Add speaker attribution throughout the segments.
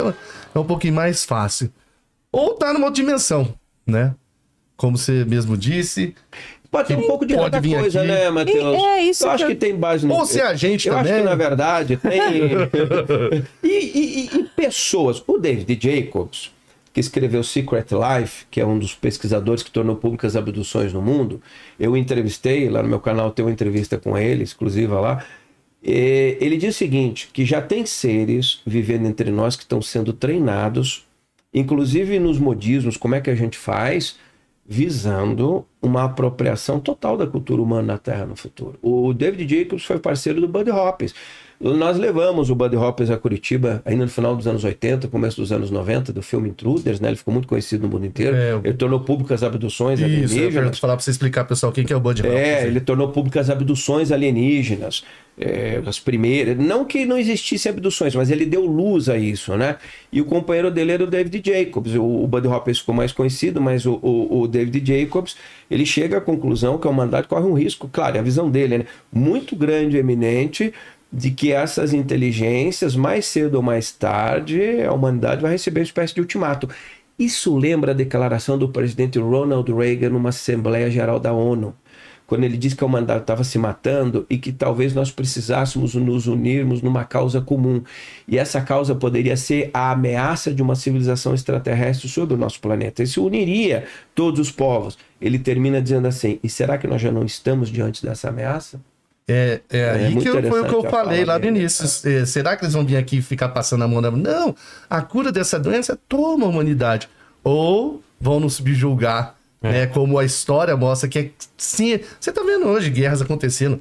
Speaker 1: então é um pouquinho mais fácil. Ou tá numa outra dimensão, né? Como você mesmo disse.
Speaker 2: Pode ter um pouco de cada coisa, aqui, né, Matheus?
Speaker 3: Isso
Speaker 2: eu acho que tem base no...
Speaker 1: Ou se a gente também...
Speaker 2: Eu acho que, na verdade, tem... e pessoas... O David Jacobs, que escreveu Secret Life, que é um dos pesquisadores que tornou públicas abduções no mundo, eu entrevistei, lá no meu canal tem uma entrevista com ele, exclusiva lá. Ele diz o seguinte, que já tem seres vivendo entre nós que estão sendo treinados, inclusive nos modismos, como é que a gente faz... visando uma apropriação total da cultura humana na Terra no futuro. O David Jacobs foi parceiro do Buddy Hopkins. Nós levamos o Buddy Hopkins a Curitiba ainda no final dos anos 80, começo dos anos 90, do filme Intruders, né? Ele ficou muito conhecido no mundo inteiro. Ele tornou públicas abduções alienígenas.
Speaker 1: Eu falar para você explicar, pessoal, quem que é o Buddy Hopkins.
Speaker 2: Ele tornou públicas abduções alienígenas. As primeiras, não que não existissem abduções, mas ele deu luz a isso, né? E o companheiro dele era o David Jacobs. O Buddy Hopkins ficou mais conhecido, mas o David Jacobs, ele chega à conclusão que a humanidade corre um risco, claro, é a visão dele, né? Muito grande e eminente, de que essas inteligências, mais cedo ou mais tarde, a humanidade vai receber uma espécie de ultimato. Isso lembra a declaração do presidente Ronald Reagan numa Assembleia Geral da ONU, quando ele disse que a humanidade estava se matando e que talvez nós precisássemos nos unirmos numa causa comum. E essa causa poderia ser a ameaça de uma civilização extraterrestre sobre o nosso planeta. E se uniria todos os povos. Ele termina dizendo assim, e será que nós já não estamos diante dessa ameaça?
Speaker 1: Aí que foi o que eu falei lá no início. Será que eles vão vir aqui e ficar passando a mão na... Não, a cura dessa doença toma a humanidade. Ou vão nos subjugar, né? Como a história mostra que sim, você tá vendo hoje guerras acontecendo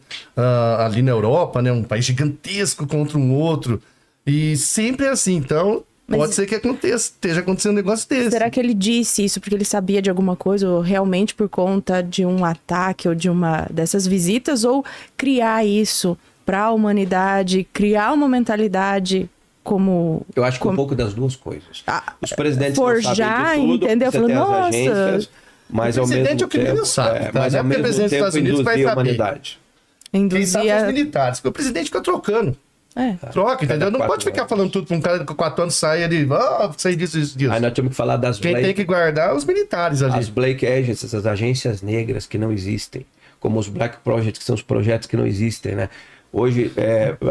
Speaker 1: ali na Europa, né? Um país gigantesco contra um outro. E sempre é assim, então... Pode ser que esteja acontecendo um negócio desse.
Speaker 3: Será que ele disse isso porque ele sabia de alguma coisa, ou realmente por conta de um ataque ou de uma dessas visitas, ou criar isso para a humanidade, criar uma mentalidade como...
Speaker 2: Eu acho que um pouco das duas coisas. Os presidentes
Speaker 3: forjar, entendeu? Falou, nossa...
Speaker 2: Agências, mas ao mesmo tempo...
Speaker 1: Não sabe,
Speaker 2: mas ao mesmo tempo induzir a humanidade.
Speaker 1: Quem sabe os militares, porque o presidente fica trocando. Troca, entendeu? Não pode ficar falando tudo pra um cara que com 4 anos sai ele, sei disso.
Speaker 2: Aí nós temos que falar das
Speaker 1: Quem tem que guardar os militares ali.
Speaker 2: As Black Agencies, as agências negras que não existem, como os Black Projects, que são os projetos que não existem, né? Hoje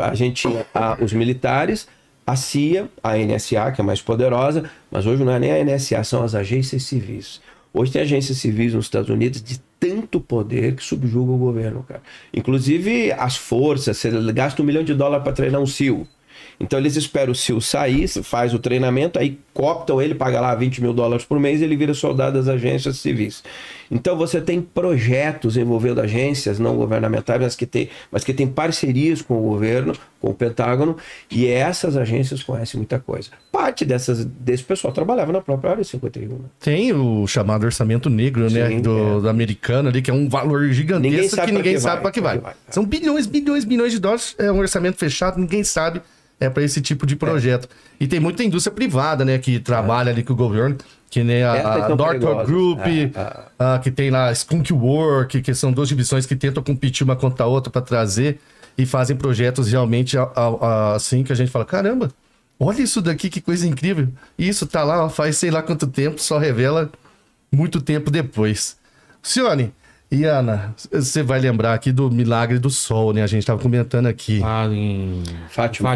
Speaker 2: a gente tinha os militares, a CIA, a NSA, que é mais poderosa, mas hoje não é nem a NSA, são as agências civis. Hoje tem agências civis nos Estados Unidos de tanto poder que subjuga o governo, cara. Inclusive as forças, você gasta $1 milhão para treinar um SEAL. Então eles esperam o SEAL sair, faz o treinamento, aí cooptam ele, paga lá $20 mil por mês e ele vira soldado das agências civis. Então você tem projetos envolvendo agências não governamentais, mas que tem parcerias com o governo, com o Pentágono, e essas agências conhecem muita coisa. Parte desse pessoal trabalhava na própria Área 51. Né?
Speaker 1: Tem o chamado orçamento negro, né, do americano ali, que é um valor gigantesco que ninguém sabe para que vai. São bilhões de dólares, é um orçamento fechado, ninguém sabe. Para esse tipo de projeto. E tem muita indústria privada, né, que trabalha ali com o governo, que nem a Northrop Group, que tem lá a Skunk Works, que são 2 divisões que tentam competir uma contra a outra para trazer e fazem projetos realmente assim que a gente fala, caramba, olha isso daqui, que coisa incrível. E isso tá lá faz sei lá quanto tempo, só revela muito tempo depois. Cione e Ana, você vai lembrar aqui do Milagre do Sol, né? A gente tava comentando aqui.
Speaker 4: Em
Speaker 3: Fátima.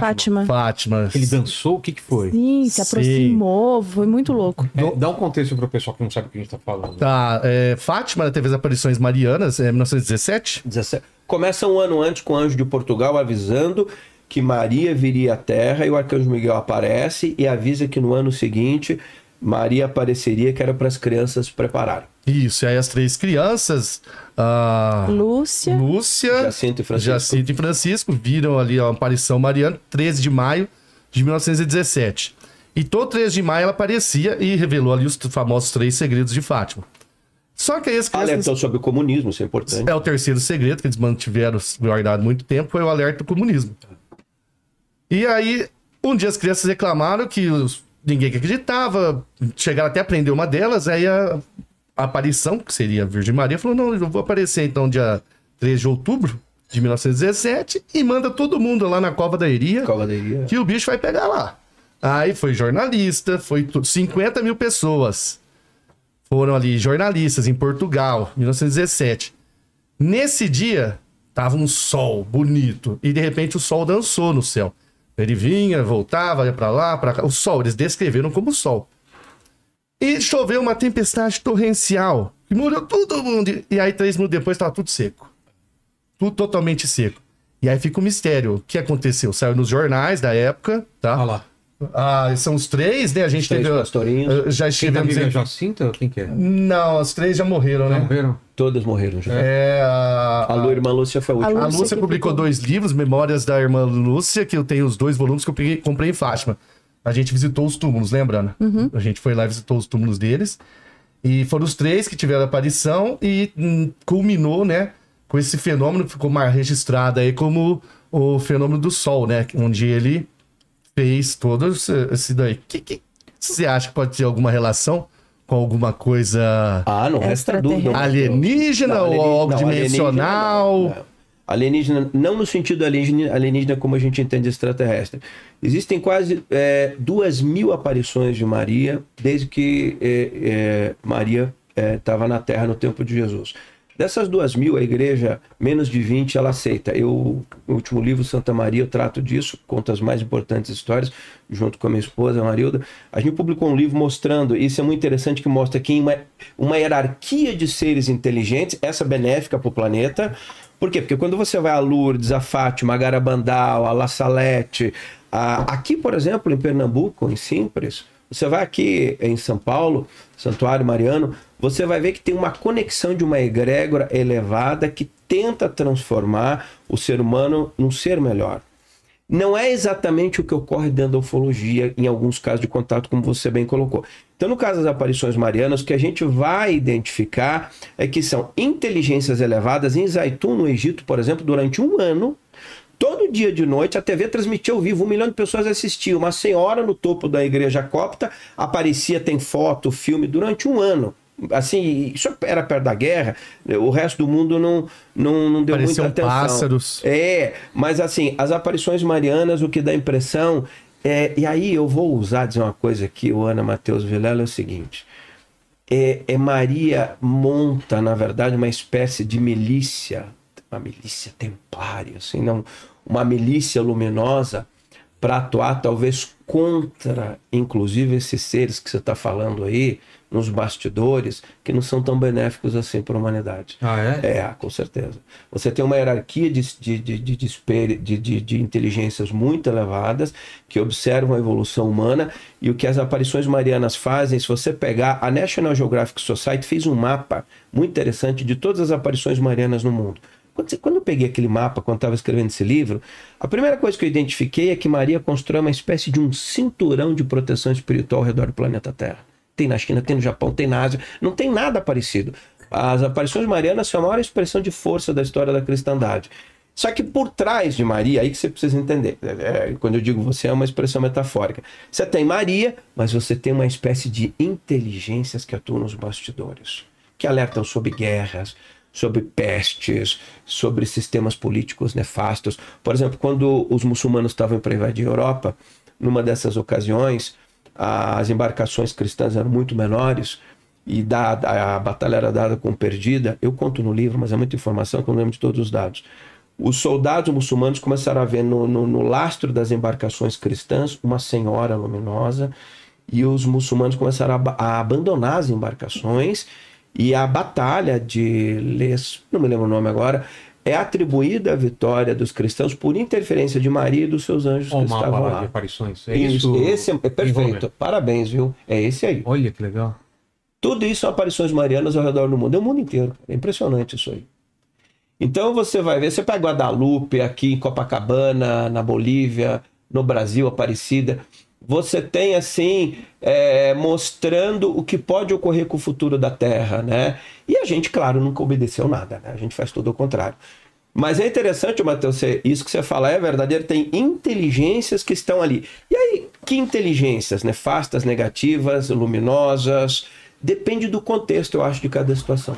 Speaker 4: Ele dançou? O que foi?
Speaker 3: Sim, se aproximou, foi muito louco.
Speaker 4: Dá um contexto pro pessoal que não sabe o que a gente tá falando.
Speaker 1: Fátima teve as aparições marianas em 1917.
Speaker 2: Começa um ano antes com o anjo de Portugal avisando que Maria viria à Terra, e o arcanjo Miguel aparece e avisa que no ano seguinte Maria apareceria, que era para as crianças prepararem.
Speaker 1: Isso, e aí as 3 crianças,
Speaker 3: Lúcia,
Speaker 1: Jacinto e Francisco, viram ali a aparição mariana, 13 de maio de 1917. E todo 13 de maio ela aparecia e revelou ali os famosos 3 segredos de Fátima. Só que aí as crianças...
Speaker 2: Alertou sobre o comunismo, isso é importante.
Speaker 1: É o terceiro segredo que eles mantiveram guardado muito tempo, foi o alerta do comunismo. E aí, um dia as crianças reclamaram que ninguém que acreditava, chegaram até a prender uma delas, aí a aparição, que seria a Virgem Maria, falou, não, eu vou aparecer então dia 3 de outubro de 1917 e manda todo mundo lá na Cova da Iria, que o bicho vai pegar lá. Aí foi jornalista, foi tudo. 50 mil pessoas foram ali, jornalistas, em Portugal, 1917. Nesse dia, tava um sol bonito. E de repente o sol dançou no céu. Ele vinha, voltava, ia pra lá, pra cá. O sol, eles descreveram como sol. E choveu uma tempestade torrencial, que molhou todo mundo. E aí, 3 minutos depois, tava tudo seco. Tudo totalmente seco. E aí fica o mistério. O que aconteceu? Saiu nos jornais da época, tá?
Speaker 4: Olha lá.
Speaker 1: São os 3, né? A gente
Speaker 2: teve... pastorinhos.
Speaker 1: Já estivemos
Speaker 4: em Jacinta? Quem que é?
Speaker 1: Não, as 3 já morreram, né?
Speaker 4: Morreram?
Speaker 2: Todas morreram já.
Speaker 1: A
Speaker 2: irmã Lúcia foi a última.
Speaker 1: A Lúcia publicou 2 livros, Memórias da Irmã Lúcia, que eu tenho os 2 volumes que eu comprei em Fátima. A gente visitou os túmulos, lembra, Ana? A gente foi lá e visitou os túmulos deles. E foram os 3 que tiveram aparição e culminou, né? Com esse fenômeno que ficou registrado aí como o fenômeno do Sol, né? Onde ele fez todo esse daí. Que você acha que pode ter alguma relação com alguma coisa...
Speaker 2: não resta dúvida.
Speaker 1: Alienígena ou algo dimensional?
Speaker 2: Alienígena, não no sentido alienígena como a gente entende extraterrestre. Existem quase 2.000 aparições de Maria desde que Maria estava na Terra no tempo de Jesus. Dessas 2.000, a igreja, menos de 20, ela aceita. No último livro, Santa Maria, eu trato disso, conto as mais importantes histórias, junto com a minha esposa, a Marilda. A gente publicou um livro mostrando, isso é muito interessante, que mostra que uma hierarquia de seres inteligentes, essa benéfica para o planeta. Por quê? Porque quando você vai a Lourdes, a Fátima, a Garabandal, a La Salete, aqui, por exemplo, em Pernambuco, em Simples, você vai aqui em São Paulo, Santuário Mariano, você vai ver que tem uma conexão de uma egrégora elevada que tenta transformar o ser humano num ser melhor. Não é exatamente o que ocorre dentro da ufologia, em alguns casos de contato, como você bem colocou. Então, no caso das aparições marianas, o que a gente vai identificar é que são inteligências elevadas. Em Zaitun, no Egito, por exemplo, durante um ano, todo dia de noite, a TV transmitia ao vivo, 1 milhão de pessoas assistiam. Uma senhora no topo da igreja copta aparecia, tem foto, filme, durante um ano. Assim, isso era perto da guerra, o resto do mundo não deu muita atenção.
Speaker 1: Pássaros.
Speaker 2: Mas assim, as aparições marianas, o que dá impressão e aí eu vou dizer uma coisa aqui, o Ana Matheus Vilela, é o seguinte: Maria monta, na verdade, uma espécie de milícia, uma milícia templária, assim, não, uma milícia luminosa, para atuar talvez contra, inclusive, esses seres que você está falando aí, nos bastidores, que não são tão benéficos assim para a humanidade. Com certeza. Você tem uma hierarquia de inteligências muito elevadas, que observam a evolução humana, e o que as aparições marianas fazem, se você pegar, a National Geographic Society fez um mapa muito interessante de todas as aparições marianas no mundo. Quando eu peguei aquele mapa, quando estava escrevendo esse livro, a primeira coisa que eu identifiquei é que Maria constrói uma espécie de um cinturão de proteção espiritual ao redor do planeta Terra. Tem na China, tem no Japão, tem na Ásia, não tem nada parecido. As aparições marianas são a maior expressão de força da história da cristandade. Só que por trás de Maria, aí que você precisa entender, quando eu digo você, é uma expressão metafórica. Você tem Maria, mas você tem uma espécie de inteligências que atuam nos bastidores, que alertam sobre guerras, sobre pestes, sobre sistemas políticos nefastos. Por exemplo, quando os muçulmanos estavam para invadir a Europa, numa dessas ocasiões, as embarcações cristãs eram muito menores e a batalha era dada como perdida. Eu conto no livro, mas é muita informação que eu não lembro de todos os dados. Os soldados muçulmanos começaram a ver no lastro das embarcações cristãs uma senhora luminosa, e os muçulmanos começaram a abandonar as embarcações, e a batalha de não me lembro o nome agora, é atribuída à vitória dos cristãos por interferência de Maria e dos seus anjos que estavam lá.
Speaker 4: De aparições.
Speaker 2: Esse é perfeito. Parabéns, viu? É esse aí.
Speaker 4: Olha que legal.
Speaker 2: Tudo isso são aparições marianas ao redor do mundo. É o mundo inteiro. É impressionante isso aí. Então você vai ver, você pega Guadalupe aqui em Copacabana, na Bolívia, no Brasil, Aparecida. Você tem assim, mostrando o que pode ocorrer com o futuro da Terra, né? E a gente, claro, nunca obedeceu nada, né? A gente faz tudo ao contrário. Mas é interessante, Matheus, isso que você fala é verdadeiro, tem inteligências que estão ali. E aí, que inteligências? Nefastas, negativas, luminosas? Depende do contexto, eu acho, de cada situação.